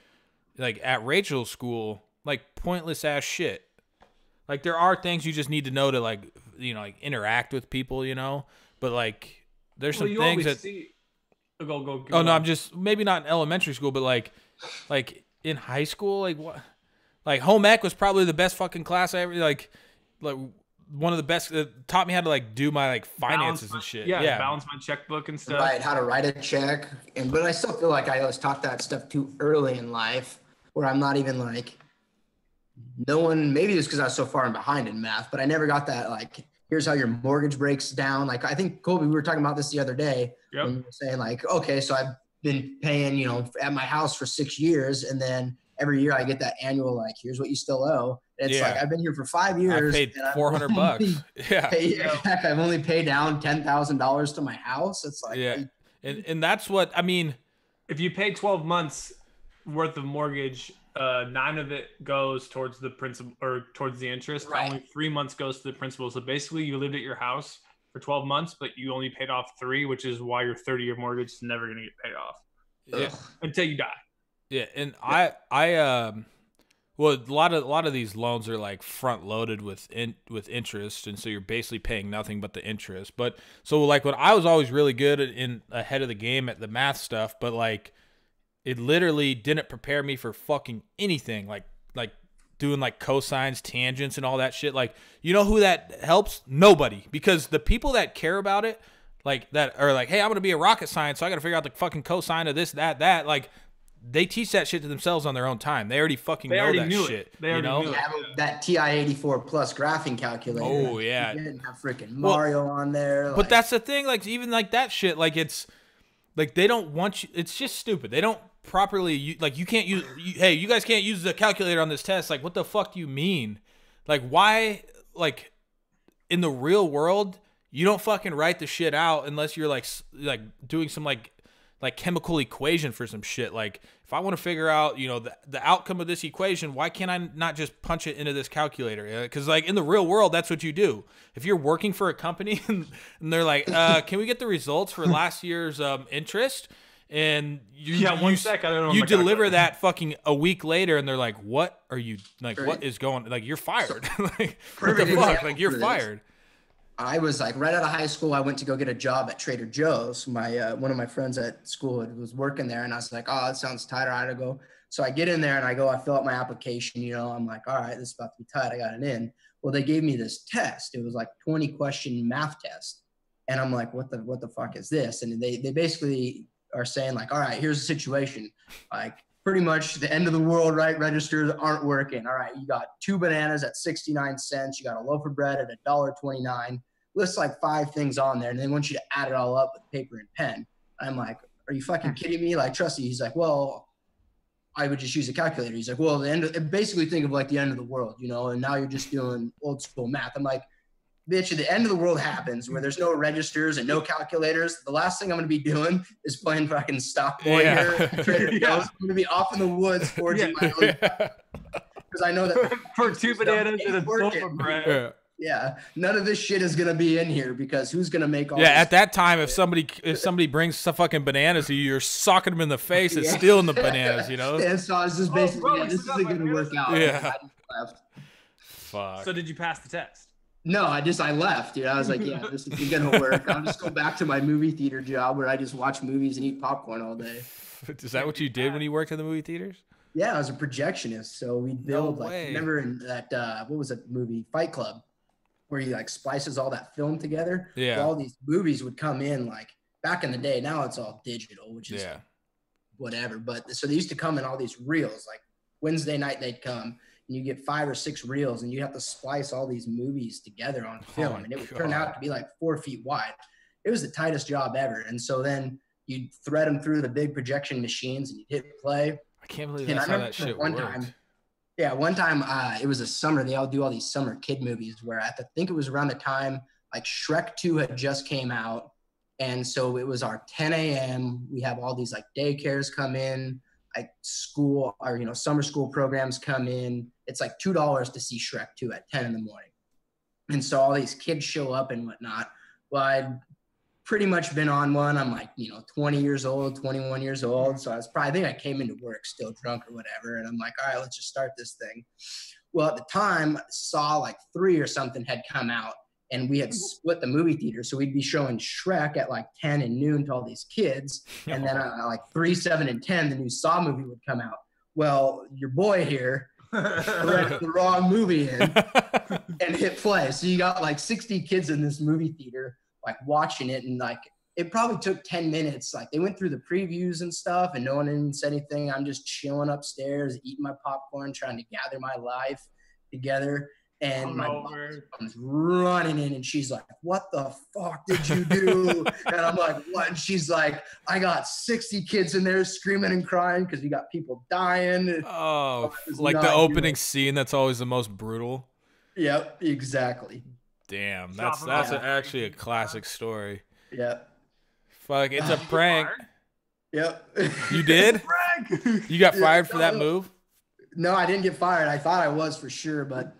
like at Rachel's school, like pointless ass shit. Like there are things you just need to know to like, you know, like interact with people, you know, but like there's some things that go. Oh no, I'm just maybe not in elementary school, but like in high school, like what, like home ec was probably the best fucking class I ever like one of the best. Taught me how to like do my like finances and shit. Yeah, balance my checkbook and stuff. Right, how to write a check, but I still feel like I was taught that stuff too early in life, where I'm not even like. No one, maybe it's because I was so far behind in math, but I never got that, like, here's how your mortgage breaks down. Like, I think, Colby, we were talking about this the other day. Yep. When you were saying, like, okay, so I've been paying, you know, at my house for 6 years, and then every year I get that annual, like, here's what you still owe. And it's like, I've been here for 5 years. I paid $400. I've only paid down $10,000 to my house. It's like, and that's what, I mean. If you pay 12 months worth of mortgage, 9 of it goes towards the principal or towards the interest. Right. Only 3 months goes to the principal. So basically you lived at your house for 12 months, but you only paid off 3, which is why your 30-year mortgage is never going to get paid off. Yeah. Until you die. Yeah. And well, a lot of these loans are like front loaded with interest. And so you're basically paying nothing but the interest. But so like when I was always really good in ahead of the game at the math stuff, but like, it literally didn't prepare me for fucking anything, like doing like cosines, tangents, and all that shit. Like, you know who that helps? Nobody. Because the people that care about it, like that are like, hey, I'm going to be a rocket scientist, so I got to figure out the fucking cosine of this, that. Like, they teach that shit to themselves on their own time. They already fucking know that shit. They already knew it. That TI-84 plus graphing calculator. Oh, yeah. You didn't have freaking Mario on there. But that's the thing. Like, even like that shit, like it's like they don't want you. It's just stupid. They don't properly, like you can't use, hey, you guys can't use the calculator on this test. Like, what the fuck do you mean? Like, why, like, in the real world, you don't fucking write the shit out unless you're like doing some like chemical equation for some shit. Like, if I want to figure out, you know, the outcome of this equation, why can't I not just punch it into this calculator? Because like in the real world, that's what you do. If you're working for a company and they're like, can we get the results for last year's interest? And you deliver that fucking a week later, and they're like, "What are you like? What is going? Like, you're fired. Like, what the fuck? Like, you're fired." I was like right out of high school. I went to go get a job at Trader Joe's. My one of my friends at school was working there, and I was like, "Oh, that sounds tight. I had to go." So I get in there and I fill out my application. You know, I'm like, "All right, this is about to be tight. I got it in." Well, they gave me this test. It was like 20-question math test, and I'm like, "What the fuck is this?" And they basically are saying like, all right, here's the situation. Like pretty much the end of the world, right? Registers aren't working. All right. You got 2 bananas at 69 cents. You got a loaf of bread at $1.29. lists like 5 things on there, and they want you to add it all up with paper and pen. I'm like, are you fucking kidding me? Like, trust me. He's like, well, I would just use a calculator. He's like, well, basically think of like the end of the world, you know, and now you're just doing old school math. I'm like, bitch, the end of the world happens where there's no registers and no calculators. The last thing I'm going to be doing is playing fucking stock boy here. I'm going to be off in the woods forging my own. Because I know that for 2 bananas and a loaf of bread. Yeah, none of this shit is gonna be in here because who's gonna make all? Yeah, at that time, if somebody brings some fucking bananas to you, you're socking them in the face and stealing the bananas, you know. Yeah, so I was just basically, this isn't gonna work out. Yeah. Fuck. So did you pass the test? No, I left, dude. I was like, yeah, this isn't gonna work. I'll just go back to my movie theater job where I just watch movies and eat popcorn all day. Is that what you did when you worked in the movie theaters? Yeah, I was a projectionist. So we build remember in that what was that movie, Fight Club, where he like splices all that film together. Yeah. So all these movies would come in like back in the day. Now it's all digital, which is whatever. But so they used to come in all these reels. Like Wednesday night they'd come and you get 5 or 6 reels and you have to splice all these movies together on film. And it would turn out to be like 4 feet wide. It was the tightest job ever. And so then you'd thread them through the big projection machines and you'd hit play. I can't believe that's how that shit worked. One time it was a summer. They all do all these summer kid movies where I think it was around the time like Shrek 2 had just came out. And so it was our 10 a.m. We have all these like daycares come in, like school or, you know, summer school programs come in. It's like $2 to see Shrek 2 at 10 in the morning. And so all these kids show up and whatnot. Well, I'd pretty much been on one. I'm like, you know, 20 years old, 21 years old. So I think I came into work still drunk or whatever. And I'm like, all right, let's just start this thing. Well, at the time, Saw like 3 or something had come out and we had split the movie theater. So we'd be showing Shrek at like 10 and noon to all these kids. And then like 3, 7, and 10, the new Saw movie would come out. Well, your boy here read the wrong movie in and hit play. So you got like 60 kids in this movie theater like watching it, and like it probably took 10 minutes. Like they went through the previews and stuff and no one even said anything. I'm just chilling upstairs eating my popcorn, trying to gather my life together, and my mom comes running in and she's like, what the fuck did you do? And I'm like, what? And she's like, I got 60 kids in there screaming and crying because we got people dying. Oh, like the opening scene that's always the most brutal. Yep, exactly. Damn, that's actually a classic story. Yep. Fuck, it's a prank. Yep. You did? You got fired for that move? No, I didn't get fired. I thought I was for sure, but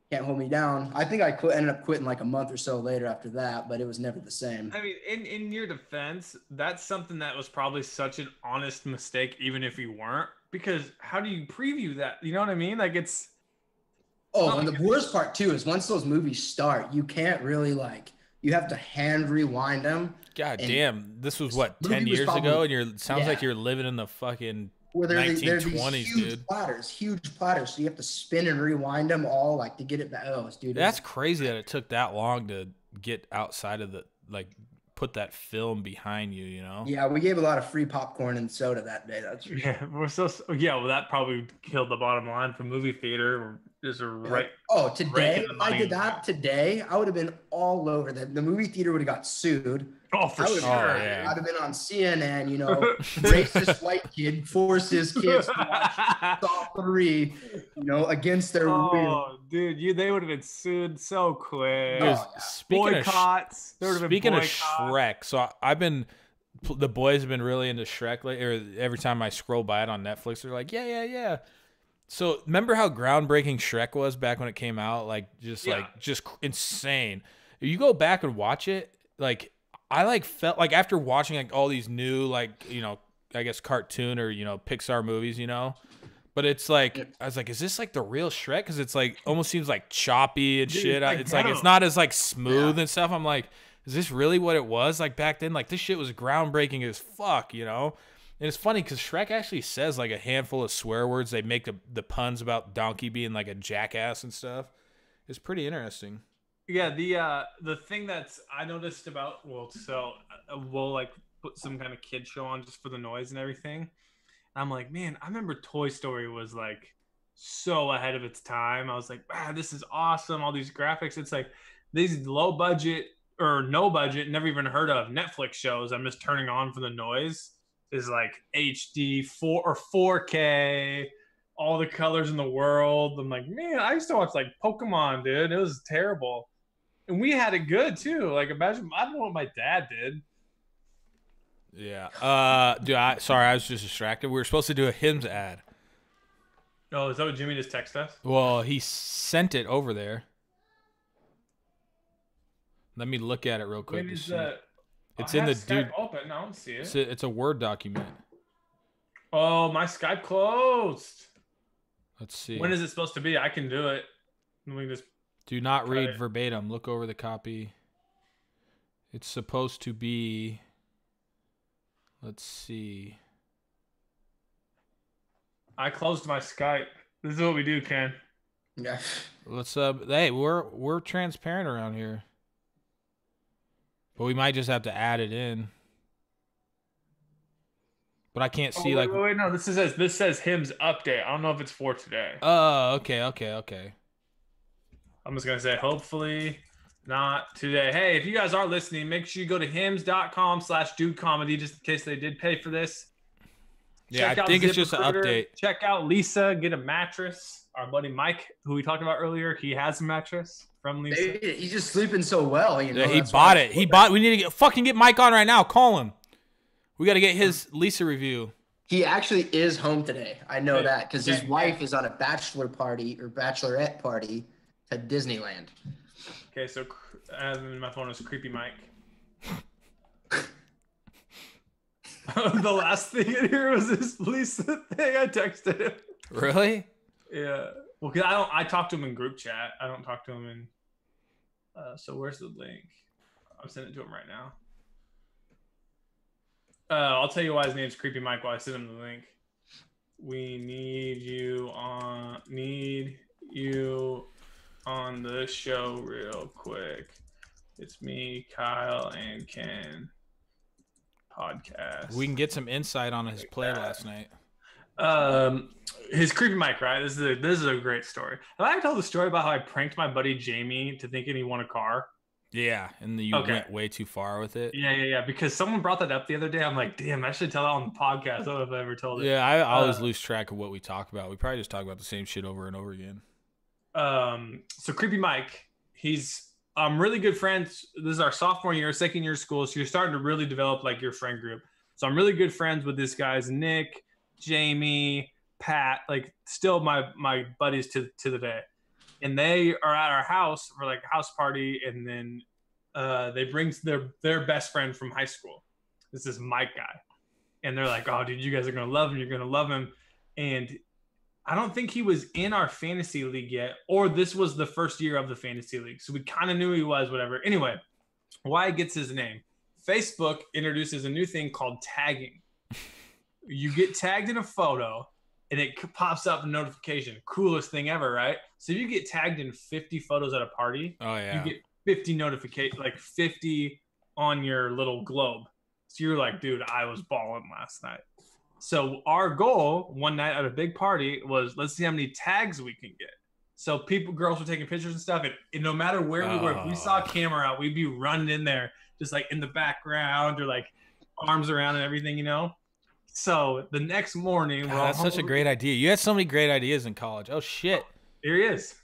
can't hold me down. I think I ended up quitting like a month or so later after that, but it was never the same. I mean, in your defense, that's something that was probably such an honest mistake, even if you weren't, because how do you preview that? You know what I mean? Like it's... Oh, and the worst part too is once those movies start, you can't really you have to hand rewind them. God damn, this was what, 10 years ago, and sounds like you're living in the fucking 1920s, dude. Huge platters. So you have to spin and rewind them all to get it back. Oh, dude, that's crazy that it took that long to get outside of the put that film behind you, you know? Yeah, we gave a lot of free popcorn and soda that day. That's for sure. Well, that probably killed the bottom line for movie theater. Today, if I did that today, I would have been all over that. The movie theater would have got sued. Oh, for sure. I'd have been on CNN, you know, racist white kid forces kids to watch Saw 3, you know, against their will. Oh, dude, they would have been sued so quick. Boycotts. Speaking of Shrek, so the boys have been really into Shrek or every time I scroll by it on Netflix, they're like, yeah. So remember how groundbreaking Shrek was back when it came out? Just insane. If you go back and watch it, I felt like after watching all these new I guess cartoon or Pixar movies, but it's I was like, is this the real Shrek? Because it's almost seems choppy and shit. It's it's not as smooth and stuff. I'm like, is this really what it was back then? This shit was groundbreaking as fuck, And it's funny because Shrek actually says a handful of swear words. They make the puns about Donkey being a jackass and stuff. It's pretty interesting. Yeah, the thing that's I noticed about we'll put some kind of kid show on just for the noise and everything. And I'm like, man, I remember Toy Story was so ahead of its time. I was like, wow, this is awesome. All these graphics. It's these low budget or no budget, never even heard of Netflix shows I'm just turning on for the noise is like HD 4K, all the colors in the world. I'm like, man, I used to watch like Pokemon, dude. It was terrible. And we had it good too. Like imagine, I don't know what my dad did. Yeah. Dude, sorry, I was just distracted. We were supposed to do a Hims ad. Oh, is that what Jimmy just texted us? Well, he sent it over there. Let me look at it real quick. It's in the Skype dude. Open. I don't see it. It's a Word document. Oh, my Skype closed. Let's see. When is it supposed to be? I can do it. Let me just. Do not read verbatim. Look over the copy. It's supposed to be. Let's see. I closed my Skype. This is what we do, Ken. Yeah. Let's hey, we're transparent around here. But we might just have to add it in. But I can't see wait, no, this says Hims update. I don't know if it's for today. Oh, okay. I'm just gonna say hopefully not today. Hey, if you guys are listening, make sure you go to hims.com/dudecomedy just in case they did pay for this. Yeah, I think it's just an update. Check out LEESA, get a mattress. Our buddy Mike, who we talked about earlier, he has a mattress from LEESA. He's just sleeping so well, you know. Yeah, he bought it. We need to get Mike on right now. Call him. We got to get his LEESA review. He actually is home today. I know that because his wife is on a bachelor party or bachelorette party to Disneyland. Okay, so my phone is Creepy Mike. The last thing in here was this LEESA thing. I texted him. Really? Yeah. Well, cause I talk to him in group chat. I don't talk to him in. So where's the link? I'm sending it to him right now. I'll tell you why his name's Creepy Mike while I send him the link. We need you on the show real quick. It's me, Kyle, and Ken. Podcast. We can get some insight on his play last night. His Creepy Mike, right? This is a great story. Have I told the story about how I pranked my buddy Jamie to thinking he won a car? Yeah, and you went way too far with it. Yeah. Because someone brought that up the other day. I'm like, damn, I should tell that on the podcast. I don't know if I ever told it. Yeah, I always lose track of what we talk about. We probably just talk about the same shit over and over again. So Creepy Mike, he's really good friends. This is our sophomore year, second year of school. So you're starting to really develop like your friend group. So I'm really good friends with this guys, Nick, Jamie, Pat, like still my buddies to the day. And they are at our house for like a house party. And then they bring their best friend from high school. This is Mike guy. And they're like, oh, dude, you guys are going to love him. You're going to love him. And I don't think he was in our fantasy league yet, or this was the first year of the fantasy league. So we kind of knew he was, whatever. Anyway, why it gets his name. Facebook introduces a new thing called tagging. You get tagged in a photo and it pops up a notification. Coolest thing ever, right? So if you get tagged in 50 photos at a party, you get 50 notifications, like 50 on your little globe. So you're like, dude, I was balling last night. So our goal one night at a big party was let's see how many tags we can get. So girls were taking pictures and stuff. And no matter where we were, if we saw a camera out, we'd be running in there, just like in the background or like arms around and everything, you know? So the next morning. That's such a great idea. You had so many great ideas in college. Oh, shit. Here he is.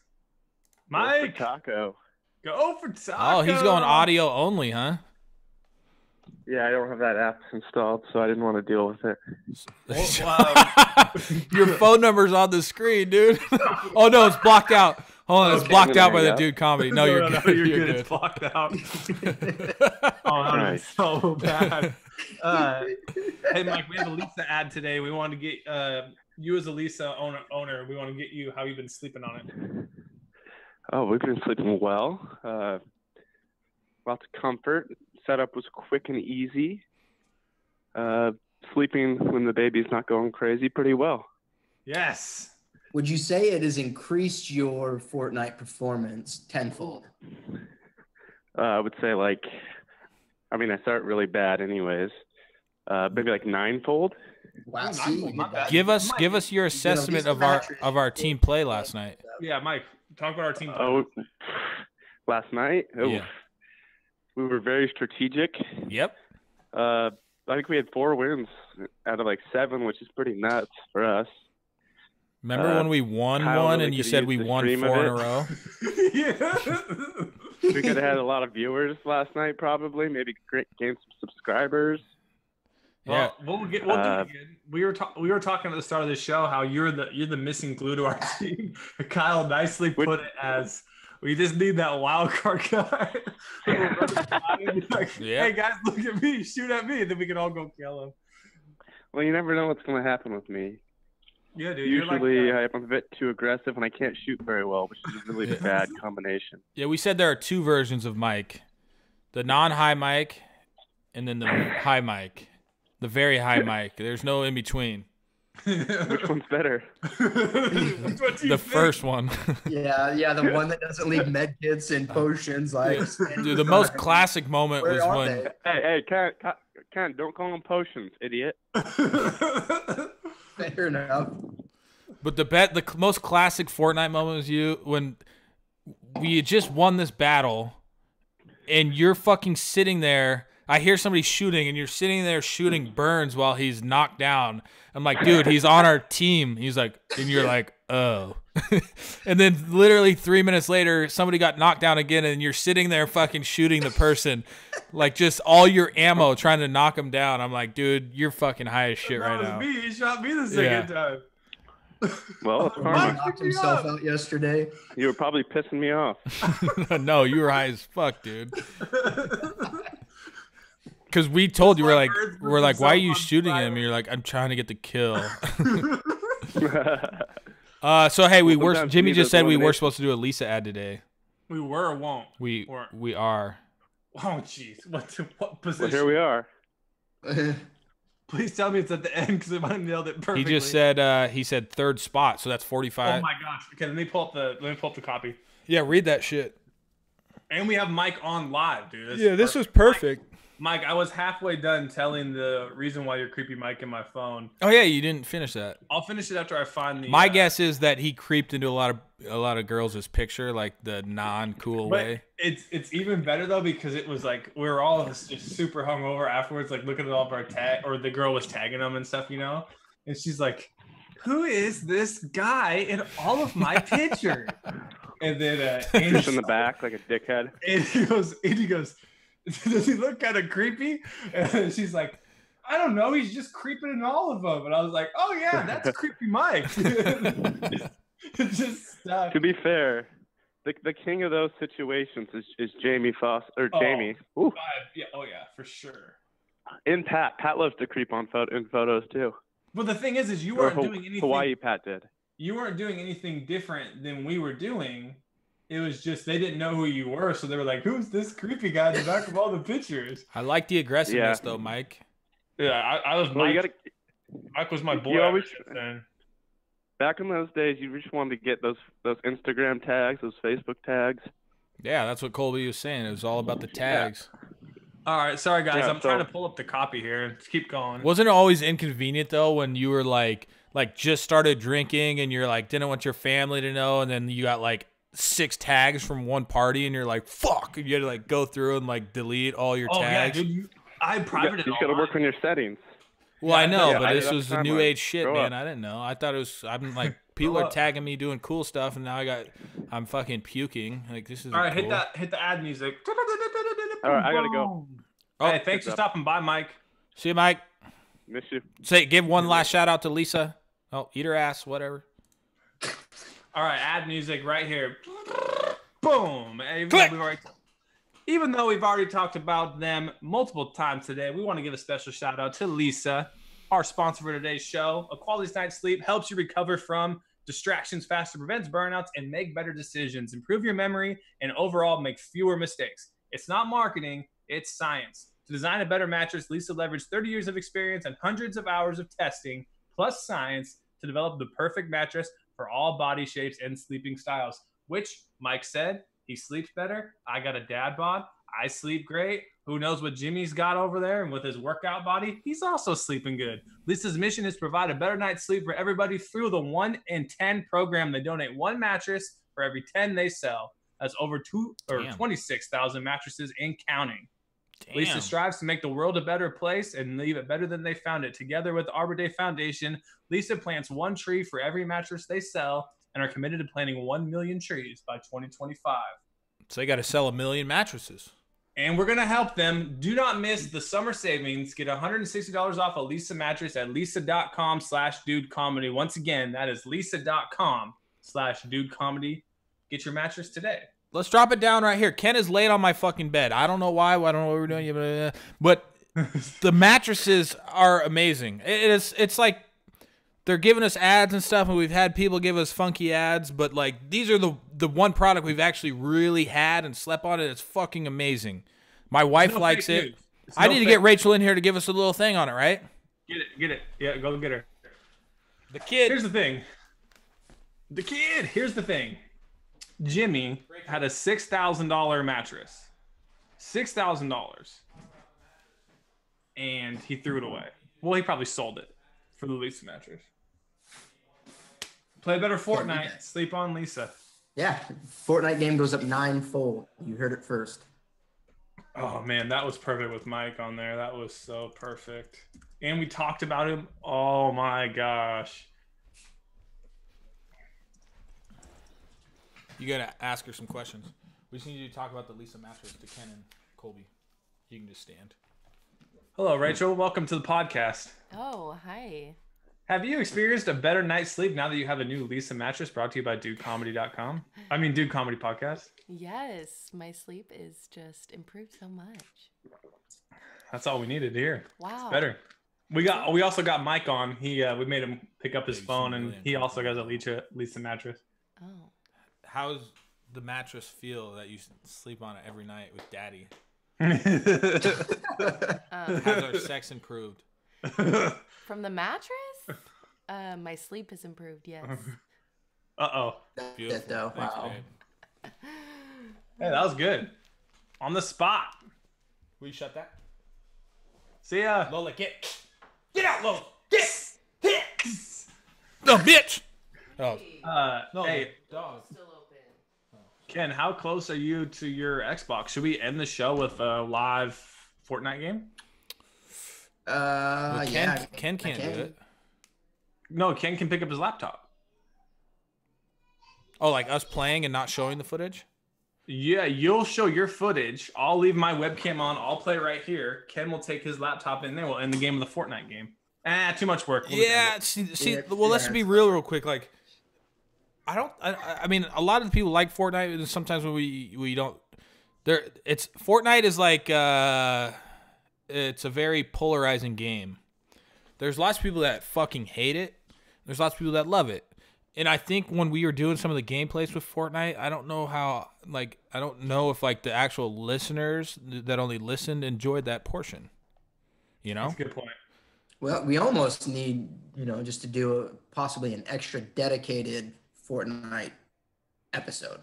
Mike. Go for taco. Go for taco. Oh, he's going audio only, huh? Yeah, I don't have that app installed, so I didn't want to deal with it. Your phone number's on the screen, dude. Oh, no, it's blocked out. Hold on, it's blocked out by the Dude Comedy. No, you're good. You're good. It's blocked out. Oh, that was so bad. Hey, Mike, we have a LEESA ad today. We want to get you as a LEESA owner. We want to get you how you've been sleeping on it. Oh, we've been sleeping well. Lots of comfort. Setup was quick and easy. Sleeping when the baby's not going crazy pretty well. Yes. Would you say it has increased your Fortnite performance tenfold? I would say I start really bad anyways. Maybe like ninefold. Wow. Give us your assessment of our team play last night. Yeah, Mike, talk about our team play. Oh, last night. Yeah. We were very strategic. Yep. I think we had 4 wins out of like 7, which is pretty nuts for us. Remember when we won Kyle one really and you could've said used we the won stream 4 of in a it. row? Yeah. We could have had a lot of viewers last night, probably. Maybe gain some subscribers. Yeah. Well, we'll do it again. We were talking at the start of the show how you're the missing glue to our team. Kyle nicely put it as we just need that wild card guy. Like, hey guys, look at me, shoot at me, and then we can all go kill him. Well, you never know what's going to happen with me. Yeah, dude. Usually I'm a bit too aggressive and I can't shoot very well, which is a really bad combination. Yeah, we said there are 2 versions of Mike. The non-high mic and then the high mic. The very high mic. There's no in between. Which one's better? The first one. Yeah, the one that doesn't leave med kits and potions. Like, dude, the most classic moment was when. Hey, Ken, don't call them potions, idiot. Fair enough. But the most classic Fortnite moment was when we had just won this battle, and you're fucking sitting there. I hear somebody shooting, and you're sitting there shooting Burns while he's knocked down. I'm like, dude, he's on our team. He's like, and you're like, oh. And then literally 3 minutes later, somebody got knocked down again, and you're sitting there fucking shooting the person, like just all your ammo trying to knock him down. I'm like, dude, you're fucking high as shit right now. Me. He shot me the second time. Well, it's He karma. knocked himself out yesterday. You were probably pissing me off. No, you were high as fuck, dude. Because we told you, we're like, why are you shooting him? And you're like, I'm trying to get the kill. So hey, Jimmy just said we were supposed to do a LEESA ad today. We were or won't? We are. Oh jeez, what position? Well, here we are. Please tell me it's at the end because I might have nailed it perfectly. He just said he said 3rd spot, so that's 45. Oh my gosh! Okay, let me pull up the copy. Yeah, read that shit. And we have Mike on live, dude. This was perfect. Mike, I was halfway done telling the reason why you're creepy Mike in my phone. Oh yeah, you didn't finish that. I'll finish it after I find the. My guess is that he creeped into a lot of girls' picture, like the non-cool way. It's even better though because it was like we were all just super hungover afterwards, like looking at all of our tag, or the girl was tagging them and stuff, and she's like, "Who is this guy in all of my pictures?" And then Andy's in the back like a dickhead. And he goes, does he look kind of creepy? And she's like, I don't know. He's just creeping in all of them. And I was like, oh, yeah, that's creepy Mike. Just stuck. To be fair, the king of those situations is Jamie Foster, or Jamie. Ooh. Yeah, oh, yeah, for sure. And Pat. Pat loves to creep in photos, too. But the thing is you weren't doing anything. Hawaii Pat did. You weren't doing anything different than we were doing. It was just they didn't know who you were, so they were like, "Who's this creepy guy in the back of all the pictures?" I like the aggressiveness, though, Mike. Yeah, I was. Well, Mike was my boy. Back in those days, you just wanted to get those Instagram tags, those Facebook tags. Yeah, that's what Colby was saying. It was all about the tags. Yeah. All right, sorry guys, I'm trying to pull up the copy here. Let's keep going. Wasn't it always inconvenient though when you were like just started drinking and you're like didn't want your family to know, and then you got like 6 tags from one party and you're like fuck, and you had to like go through and like delete all your tags. Yeah, dude, I privated. You got to work on your settings. Well, I know, but this was the new age shit, man. I didn't know. I thought it was. I'm like, people are tagging me doing cool stuff, and now I'm fucking puking. Like this is. All right, cool. hit the ad music. All right, I gotta go. Oh, hey, thanks for stopping by, Mike. See you, Mike. Miss you. Give one last shout out to LEESA. Oh, eat her ass, whatever. All right, ad music right here. Boom. Even though we've already talked about them multiple times today, we want to give a special shout out to LEESA, our sponsor for today's show. A quality night's sleep helps you recover from distractions faster, prevents burnouts, and make better decisions. Improve your memory and overall make fewer mistakes. It's not marketing, it's science. To design a better mattress, LEESA leveraged 30 years of experience and hundreds of hours of testing, plus science, to develop the perfect mattress for all body shapes and sleeping styles, which Mike said he sleeps better. I got a dad bod. I sleep great. Who knows what Jimmy's got over there, and with his workout body, he's also sleeping good. LEESA's mission is to provide a better night's sleep for everybody through the 1 in 10 program. They donate 1 mattress for every 10 they sell. That's over 26,000 mattresses and counting. Damn. LEESA strives to make the world a better place and leave it better than they found it. Together with Arbor Day Foundation, LEESA plants 1 tree for every mattress they sell and are committed to planting 1 million trees by 2025. So they got to sell 1 million mattresses. And we're going to help them. Do not miss the summer savings. Get $160 off a LEESA mattress at leesa.com/dudecomedy. Once again, that is leesa.com/dudecomedy. Get your mattress today. Let's drop it down right here. Ken is laid on my fucking bed. I don't know why. I don't know what we're doing. But the mattresses are amazing. It's like they're giving us ads and stuff, and we've had people give us funky ads, but like these are the one product we've actually really had and slept on it. It's fucking amazing. My wife likes it. I need to get Rachel in here to give us a little thing on it, right? Get it. Yeah, go get her. The kid. Here's the thing. Here's the thing. Jimmy had a $6,000 mattress. $6,000. And he threw it away. Well, he probably sold it for the LEESA mattress. Play better Fortnite. Sleep on LEESA. Yeah, Fortnite game goes up 9-fold. You heard it first. Oh, man, that was perfect with Mike on there. That was so perfect. And we talked about him. Oh, my gosh. You got to ask her some questions. We just need you to talk about the LEESA mattress to Ken and Colby. You can just stand. Hello, Rachel. Welcome to the podcast. Oh, hi. Have you experienced a better night's sleep now that you have a new LEESA mattress brought to you by dudecomedy.com? I mean, Dude Comedy Podcast. Yes, my sleep is just improved so much. That's all we needed to hear. Wow. It's better. We also got Mike on. We made him pick up his phone, and he also got a LEESA mattress. Oh. How's the mattress feel that you sleep on it every night with Daddy? How's our sex improved? From the mattress? My sleep has improved, yes. Uh-oh. Beautiful. Thanks, Wow. babe. Hey, that was good. On the spot. Will you shut that? See ya. Lola, get out, Lola. Get. No, bitch. Oh. No, hey, dog. Still open. Ken, how close are you to your Xbox? Should we end the show with a live Fortnite game? Well, Yeah. Ken can't do it. No, Ken can pick up his laptop. Oh, like us playing and not showing the footage? Yeah, you'll show your footage. I'll leave my webcam on. I'll play right here. Ken will take his laptop in there. We'll end the game with a Fortnite game. Too much work. Yeah. See. Well, let's be real quick. Like, I mean, a lot of the people like Fortnite, and sometimes when we don't. Fortnite is like it's a very polarizing game. There's lots of people that fucking hate it. There's lots of people that love it. And I think when we were doing some of the gameplays with Fortnite, I don't know if like the actual listeners that only listened enjoyed that portion. You know? That's a good point. Well, we almost need, just to do possibly an extra dedicated Fortnite episode.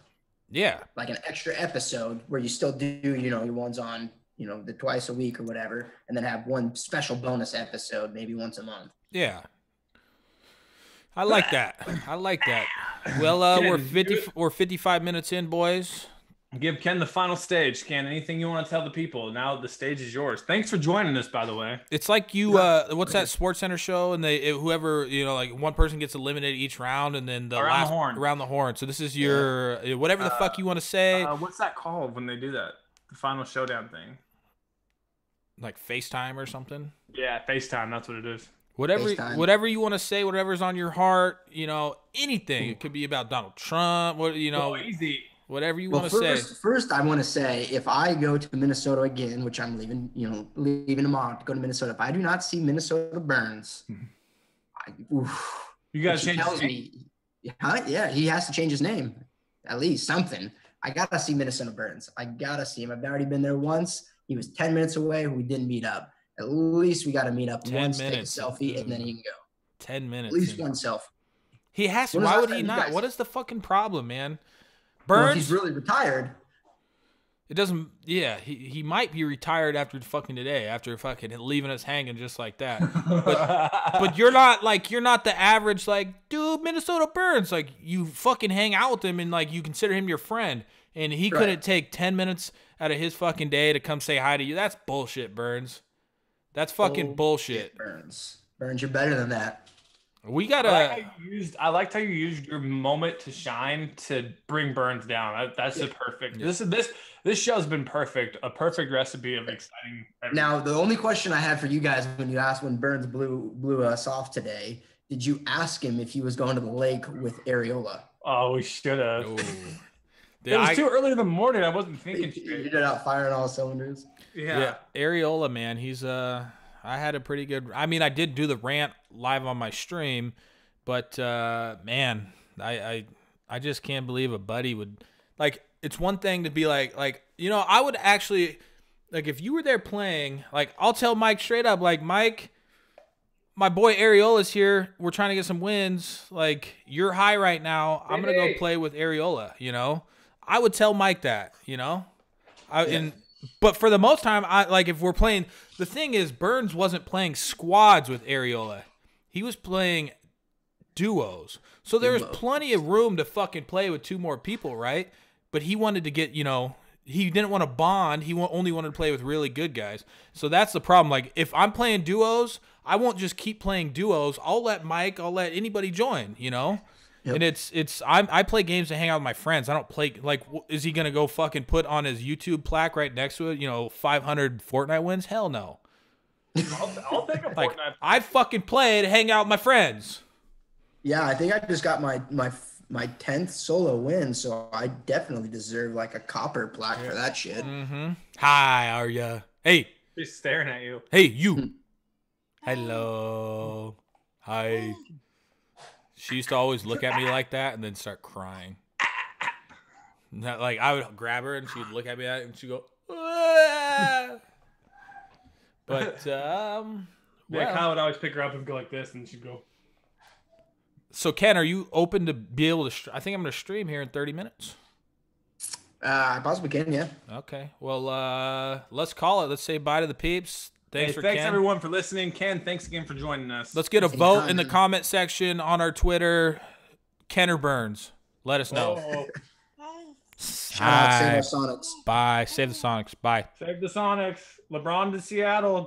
Yeah. Like an extra episode where you still do, your ones on, the twice a week or whatever, and then have one special bonus episode maybe once a month. Yeah. I like that. Well, we're 55 minutes in, boys. Give Ken the final stage. Ken, anything you want to tell the people? Now the stage is yours. Thanks for joining us, by the way. It's like you, what's that Sports Center show? And whoever, like one person gets eliminated each round, and then around the horn. So this is your whatever the fuck you want to say. What's that called when they do that? The final showdown thing. Like FaceTime or something. Yeah, FaceTime. That's what it is. Whatever you want to say, whatever's on your heart, anything. It could be about Donald Trump. Easy. Whatever you want to say. First, I want to say, if I go to Minnesota again, which I'm leaving tomorrow to go to Minnesota, if I do not see Minnesota Burns, you guys change his name? Yeah, he has to change his name, at least something. I gotta see Minnesota Burns. I gotta see him. I've already been there once. He was 10 minutes away. We didn't meet up. At least we got to meet up once, take a selfie, and then he can go. 10 minutes. At least one selfie. He has to. Why would he not? What is the fucking problem, man? Burns. Well, he's really retired. It doesn't. Yeah, he might be retired after fucking today, after fucking leaving us hanging just like that. But you're not the average like dude. Minnesota Burns, like you fucking hang out with him and like you consider him your friend, and he couldn't take 10 minutes out of his fucking day to come say hi to you. That's bullshit, Burns. That's fucking bullshit. Burns, you're better than that. We gotta. I liked how you used your moment to shine to bring Burns down. That's the perfect. Yeah. This show's been perfect. A perfect recipe of exciting. Now, the only question I had for you guys when you asked when Burns blew us off today, did you ask him if he was going to the lake with Areola? Oh, we should have. It was too early in the morning. I wasn't thinking. You did out firing all cylinders. Yeah, Areola, man, he's I had a pretty good. I mean, I did do the rant live on my stream, but man, I just can't believe a buddy would like. It's one thing to be like I would actually like if you were there playing. Like I'll tell Mike straight up, like Mike, my boy Areola's here. We're trying to get some wins. Like you're high right now. I'm gonna go play with Areola. I would tell Mike that. But for the most time, if we're playing, the thing is, Burns wasn't playing squads with Areola. He was playing duos. So there was plenty of room to fucking play with two more people, right? But he wanted to get, he didn't want to bond. He only wanted to play with really good guys. So that's the problem. Like, if I'm playing duos, I won't just keep playing duos. I'll let anybody join, Yep. And I play games to hang out with my friends. I don't play is he gonna go fucking put on his YouTube plaque right next to it? 500 Fortnite wins? Hell no. I'll take a Fortnite. I fucking play to hang out with my friends. Yeah, I think I just got my 10th solo win, so I definitely deserve like a copper plaque for that shit. Mm-hmm. Hi, how are ya? Hey. He's staring at you. Hey, you. Hello. Hi. She used to always look at me like that and then start crying. I would grab her and she'd look at me and she'd go, ah! But, Kyle would always pick her up and go like this and she'd go. So, Ken, are you open to be able to, I think I'm going to stream here in 30 minutes. I possibly can, yeah. Okay. Well, let's call it. Let's say bye to the peeps. Thanks everyone for listening. Ken, thanks again for joining us. Let's get a vote in the comment section on our Twitter. Ken or Burns? Let us know. Shout out, save the Sonics. Bye. Save the Sonics. Bye. Save the Sonics. LeBron to Seattle.